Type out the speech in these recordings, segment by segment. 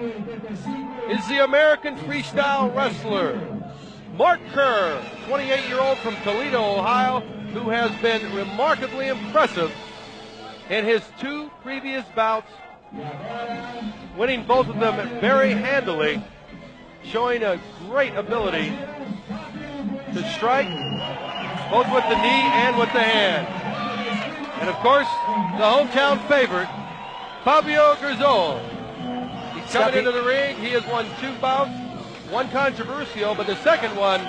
is the American freestyle wrestler, Mark Kerr, 28-year-old from Toledo, Ohio, who has been remarkably impressive in his two previous bouts, winning both of them very handily, showing a great ability to strike both with the knee and with the hand. And of course, the hometown favorite, Fabio Garzone. He's coming into the ring. He has won two bouts, one controversial, but the second one,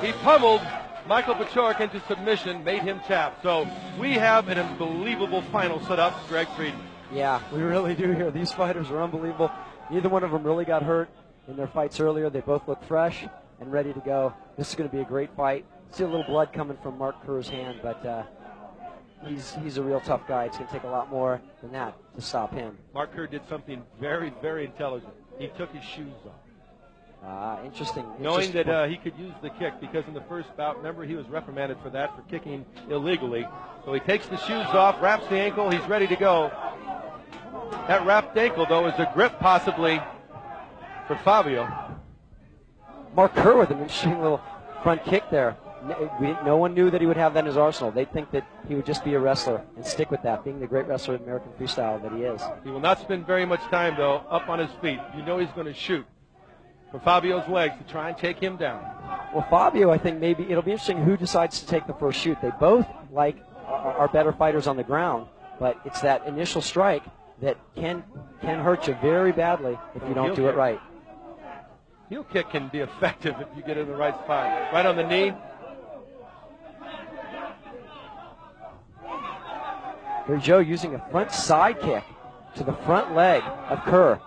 he pummeled Michael Pachork into submission, made him tap. So we have an unbelievable final set up, Greg Frieden. Yeah, we really do here. These fighters are unbelievable. Neither one of them really got hurt in their fights earlier. They both look fresh and ready to go. This is going to be a great fight. See a little blood coming from Mark Kerr's hand, but he's a real tough guy. It's going to take a lot more than that to stop him. Mark Kerr did something very, very intelligent. He took his shoes off. Interesting. Knowing that he could use the kick, because in the first bout, remember, he was reprimanded for that, for kicking illegally. So he takes the shoes off, wraps the ankle, he's ready to go. That wrapped ankle, though, is a grip possibly for Fabio. Mark Kerr with an interesting little front kick there. No one knew that he would have that in his arsenal. They'd think that he would just be a wrestler and stick with that, being the great wrestler in American freestyle that he is. He will not spend very much time, though, up on his feet. You know he's going to shoot for Fabio's legs to try and take him down. Well, Fabio, I think maybe it'll be interesting who decides to take the first shoot. They both are better fighters on the ground, but it's that initial strike that can hurt you very badly if you don't do it right. Heel kick can be effective if you get in the right spot. Right on the knee. Here's Joe using a front side kick to the front leg of Kerr.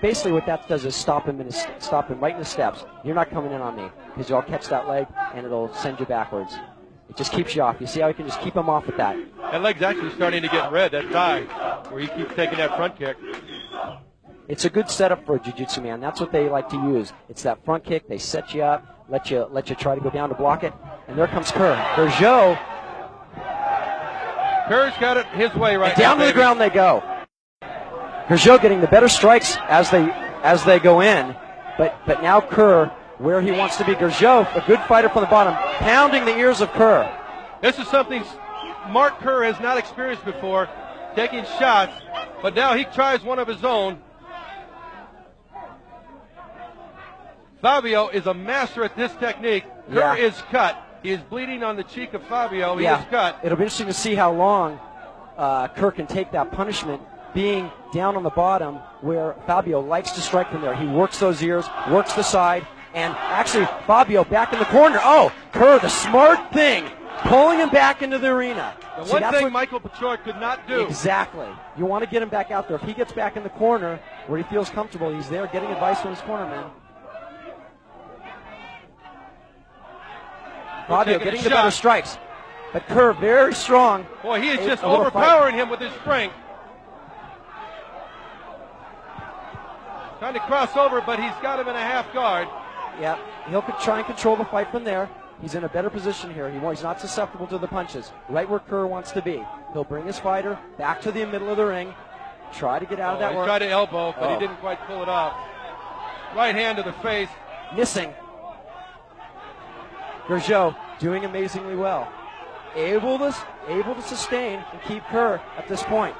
Basically what that does is stop him right in his steps. You're not coming in on me, because you'll catch that leg and it'll send you backwards. It just keeps you off. You see how he can just keep him off with that. That leg's actually starting to get red, that thigh, where he keeps taking that front kick. It's a good setup for a jiu-jitsu man. That's what they like to use. It's that front kick. They set you up, let you try to go down to block it. And there comes Kerr. There's Joe. Kerr's got it his way right now. Down to the ground they go. Here's Joe getting the better strikes as they go in. But now Kerr, where he wants to be. Gergeau, a good fighter from the bottom, pounding the ears of Kerr. This is something Mark Kerr has not experienced before, taking shots, but now he tries one of his own. Fabio is a master at this technique. Kerr is cut. He is bleeding on the cheek of Fabio. He is cut. It'll be interesting to see how long Kerr can take that punishment, being down on the bottom where Fabio likes to strike from there. He works those ears, works the side, and actually Fabio back in the corner. Oh, Kerr, the smart thing, pulling him back into the arena. The one thing Michael Pachork could not do. Exactly. You want to get him back out there. If he gets back in the corner where he feels comfortable, he's there getting advice from his cornerman. Fabio getting the better strikes. But Kerr very strong. Boy, he is just overpowering him with his strength. Trying to cross over, but he's got him in a half guard. Yeah, he'll try and control the fight from there. He's in a better position here. He's not susceptible to the punches. Right where Kerr wants to be. He'll bring his fighter back to the middle of the ring. Try to get out of that work. He tried to elbow, but he didn't quite pull it off. Right hand to the face. Missing. Gergeau doing amazingly well. Able to sustain and keep Kerr at this point.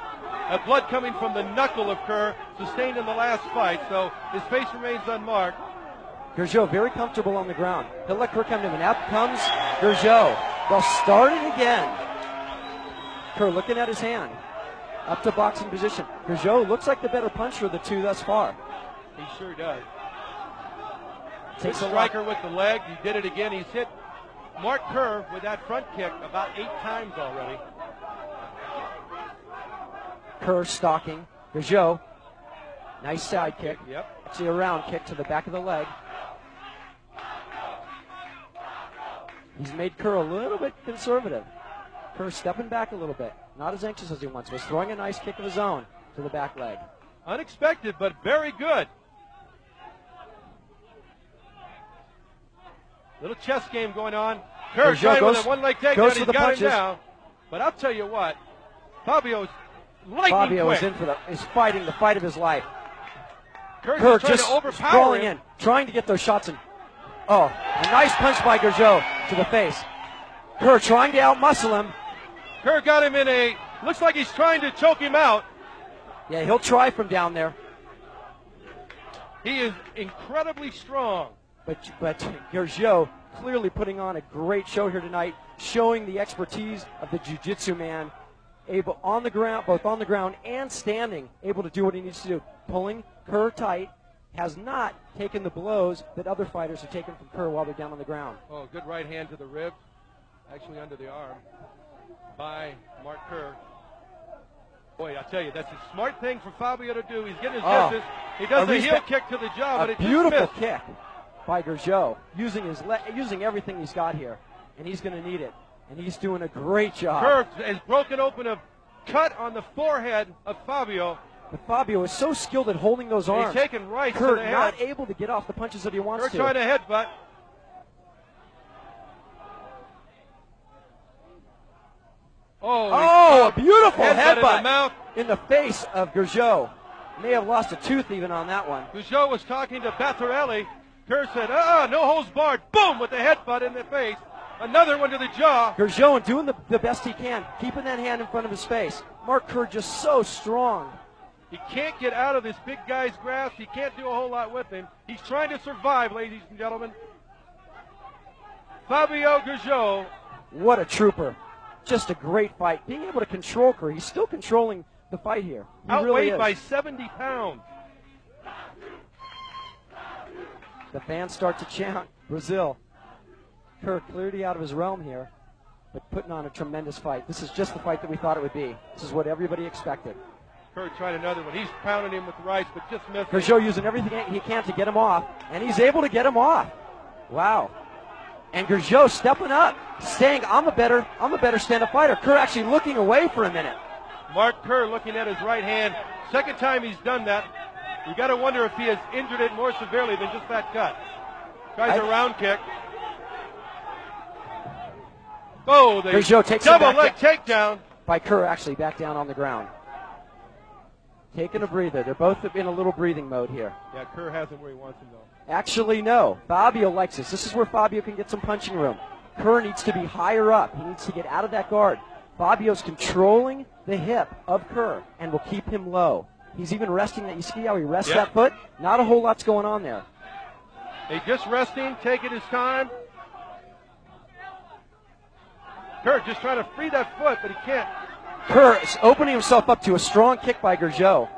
That blood coming from the knuckle of Kerr, sustained in the last fight, so his face remains unmarked. Gergeau very comfortable on the ground. He'll let Kerr come to him, and out comes Gergeau. Well, starting again. Kerr looking at his hand. Up to boxing position. Gergeau looks like the better puncher of the two thus far. He sure does. Takes a striker with the leg. He did it again. He's hit Mark Kerr with that front kick about 8 times already. Kerr stalking. Gergeau. Nice side kick. Yep. Actually a round kick to the back of the leg. He's made Kerr a little bit conservative. Kerr stepping back a little bit. Not as anxious as he once was. Throwing a nice kick of his own to the back leg. Unexpected, but very good. Little chess game going on. Kerr trying with a one-leg takedown. He's got him down. But I'll tell you what, Fabio's lightning quick. Fabio is fighting the fight of his life. Kerr just trying to overpower crawling him. in, trying to get those shots in. Oh, a nice punch by Gergeau to the face. Kerr trying to outmuscle him. Kerr got him in a, looks like he's trying to choke him out. Yeah, he'll try from down there. He is incredibly strong. But Gergeau clearly putting on a great show here tonight, showing the expertise of the jiu-jitsu man, able on the ground, both on the ground and standing, able to do what he needs to do. Pulling Kerr tight, has not taken the blows that other fighters have taken from Kerr while they're down on the ground. Oh, good right hand to the ribs, actually under the arm by Mark Kerr. Boy, I tell you, that's a smart thing for Fabio to do. He's getting his distance. He does a heel kick to the jaw, but it just beautiful missed. kick by Gergeau, using everything he's got here, and he's going to need it. And he's doing a great job. Kerr has broken open a cut on the forehead of Fabio. But Fabio is so skilled at holding those arms. He's taking right Kerr to the head. not able to get off the punches that he wants Kerr to. trying to headbutt. Oh, a beautiful headbutt in the face of Gergeau. May have lost a tooth even on that one. Gergeau was talking to Battarelli. Kerr said, no holds barred. Boom, with the headbutt in the face. Another one to the jaw. Gergeau doing the best he can, keeping that hand in front of his face. Mark Kerr just so strong. He can't get out of this big guy's grasp. He can't do a whole lot with him. He's trying to survive, ladies and gentlemen. Fabio Gergeau. What a trooper. Just a great fight. Being able to control Kerr. He's still controlling the fight here. He Outweighed really is. by 70 pounds. The fans start to chant, Brazil. Kerr clearly out of his realm here, but putting on a tremendous fight. This is just the fight that we thought it would be. This is what everybody expected. Kerr tried another one. He's pounding him with the rights, but just missed. Gergeau using everything he can to get him off, and he's able to get him off. Wow. And Gergeau stepping up, saying, I'm a better stand-up fighter. Kerr actually looking away for a minute. Mark Kerr looking at his right hand. Second time he's done that. You got to wonder if he has injured it more severely than just that cut. Tries a round kick. Oh, the Gergeau takes double leg takedown. By Kerr actually back down on the ground. Taking a breather. They're both in a little breathing mode here. Yeah, Kerr has him where he wants him, though. Actually, no. Fabio likes this. This is where Fabio can get some punching room. Kerr needs to be higher up. He needs to get out of that guard. Fabio's controlling the hip of Kerr and will keep him low. He's even resting that. You see how he rests that foot? Not a whole lot's going on there. He's just resting, taking his time. Kerr just trying to free that foot, but he can't. Kerr is opening himself up to a strong kick by Gergeau.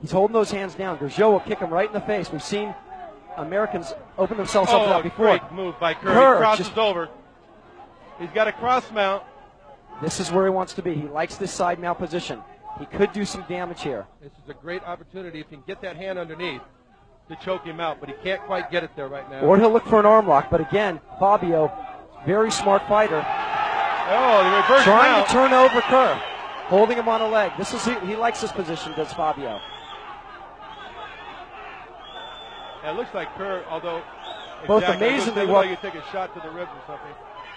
He's holding those hands down. Gergeau will kick him right in the face. We've seen Americans open themselves up to that before. Great move by Kerr. He crosses over. He's got a cross mount. This is where he wants to be. He likes this side mount position. He could do some damage here. This is a great opportunity if he can get that hand underneath to choke him out, but he can't quite get it there right now. Or he'll look for an arm lock, but again, Fabio, very smart fighter. Oh, the reverse trying mount. To turn over Kerr, holding him on a leg. This is he likes this position, does Fabio. And it looks like Kerr, although both amazingly well, you take a shot to the ribs or something.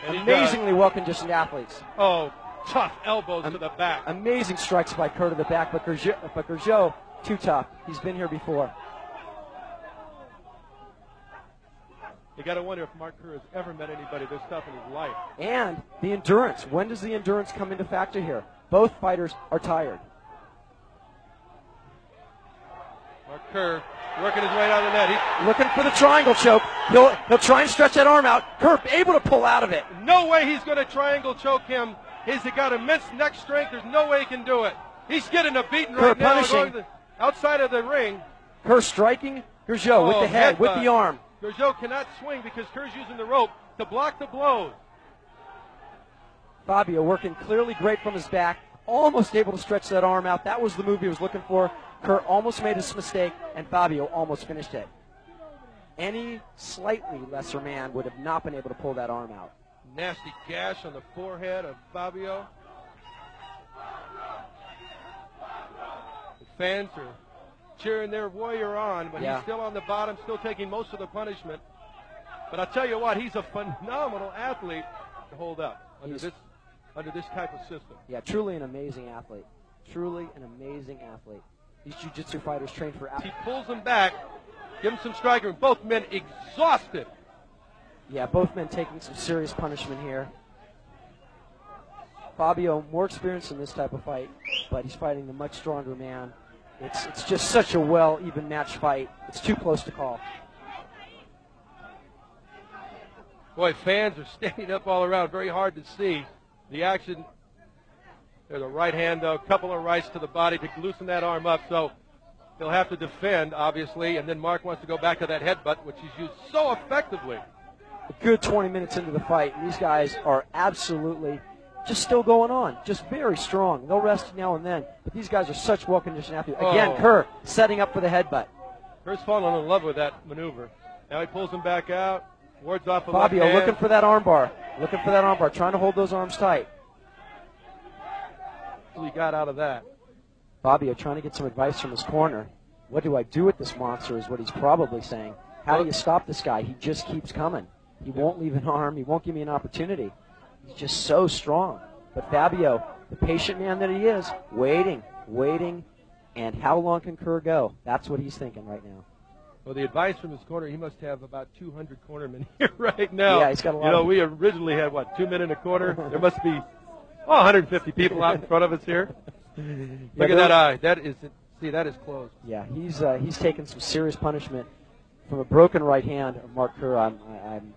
And amazingly well-conditioned athletes. Oh, tough elbows to the back. Amazing strikes by Kerr to the back, but Gergeau, too tough. He's been here before. You got to wonder if Mark Kerr has ever met anybody this tough in his life. And the endurance. When does the endurance come into factor here? Both fighters are tired. Mark Kerr working his way down the net. He's looking for the triangle choke. He'll try and stretch that arm out. Kerr able to pull out of it. No way he's going to triangle choke him. He's got immense neck strength. There's no way he can do it. He's getting a beating right now. Going outside of the ring. Kerr striking Gergeau with the head, with the arm. Gergeau cannot swing because Kerr's using the rope to block the blows. Fabio working clearly great from his back. Almost able to stretch that arm out. That was the move he was looking for. Kerr almost made his mistake, and Fabio almost finished it. Any slightly lesser man would have not been able to pull that arm out. Nasty gash on the forehead of Fabio. The fans are cheering their warrior on, but he's still on the bottom, still taking most of the punishment. But I'll tell you what, he's a phenomenal athlete to hold up under this type of system. Yeah, truly an amazing athlete. Truly an amazing athlete. These jiu-jitsu fighters train for hours. He pulls him back, give him some striker, and both men exhausted. Yeah, both men taking some serious punishment here. Fabio, more experienced in this type of fight, but he's fighting the much stronger man. It's just such a even match fight. It's too close to call. Boy, fans are standing up all around. Very hard to see the action. There's a right hand, though, a couple of rights to the body to loosen that arm up. So he'll have to defend, obviously, and then Mark wants to go back to that headbutt, which he's used so effectively. A good 20 minutes into the fight, and these guys are absolutely just still going on, just very strong. They'll rest now and then, but these guys are such well-conditioned athletes. Again, Kerr setting up for the headbutt. Kerr's fallen in love with that maneuver. Now he pulls him back out, wards off a Fabio left hand. looking for that armbar, trying to hold those arms tight. He got out of that. Fabio trying to get some advice from his corner. What do I do with this monster is what he's probably saying. How do you stop this guy? He just keeps coming. He won't leave an arm. He won't give me an opportunity. He's just so strong. But Fabio, the patient man that he is, waiting, and how long can Kerr go? That's what he's thinking right now. Well, the advice from his corner, he must have about 200 cornermen here right now. Yeah, he's got a lot. We originally had, 2 men in a corner? There must be 150 people out in front of us here. Look at that eye. That is closed. Yeah, he's taken some serious punishment from a broken right hand of Mark Kerr. I'm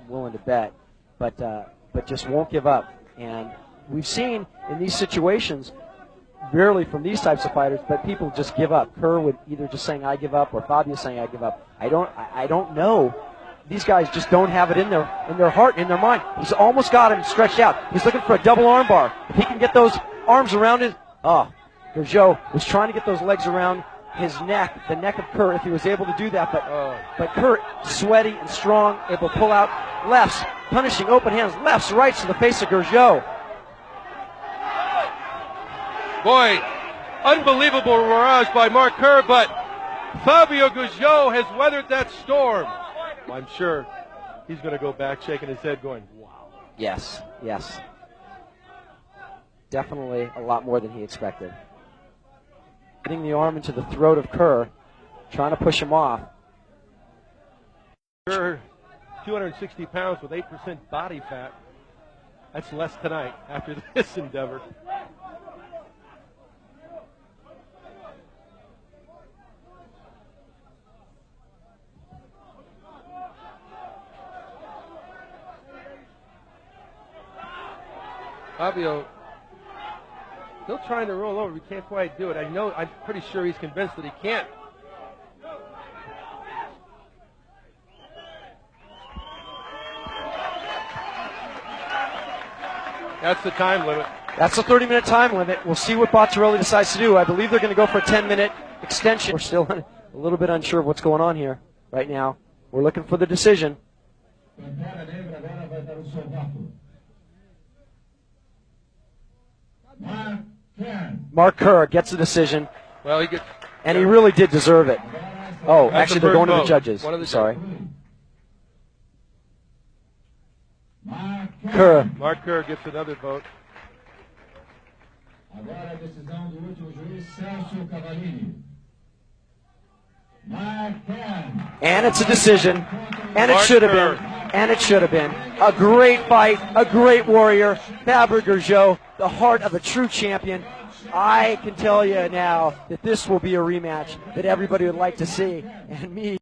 willing to bet, but just won't give up. And we've seen in these situations, rarely from these types of fighters, but people just give up. Kerr would either just saying I give up, or Fabio saying I give up. I don't know. These guys just don't have it in their heart, in their mind. He's almost got him stretched out. He's looking for a double arm bar. If he can get those arms around it, Gergeau was trying to get those legs around his neck, the neck of Kerr, if he was able to do that. But Kerr, sweaty and strong, able to pull out lefts, punishing open hands, lefts, rights to the face of Gergeau. Boy, unbelievable barrage by Mark Kerr, but Fabio Gergeau has weathered that storm. I'm sure he's going to go back shaking his head going, wow. Yes. Definitely a lot more than he expected. Getting the arm into the throat of Kerr, trying to push him off. Kerr, 260 pounds with 8% body fat. That's less tonight after this endeavor. Fabio still trying to roll over. He can't quite do it. I'm pretty sure he's convinced that he can't. That's the time limit. That's the 30-minute time limit. We'll see what Bottarelli decides to do. I believe they're going to go for a 10-minute extension. We're still a little bit unsure of what's going on here right now. We're looking for the decision. Mark Kerr gets the decision. Well, and he really did deserve it. Oh, That's actually, they're going to the judges. Sorry. Kerr. Mark Kerr gets another vote. And it's a decision. And it should have been. And it should have been. A great fight, a great warrior. Fabio Gergeau, the heart of a true champion. I can tell you now that this will be a rematch that everybody would like to see. And me.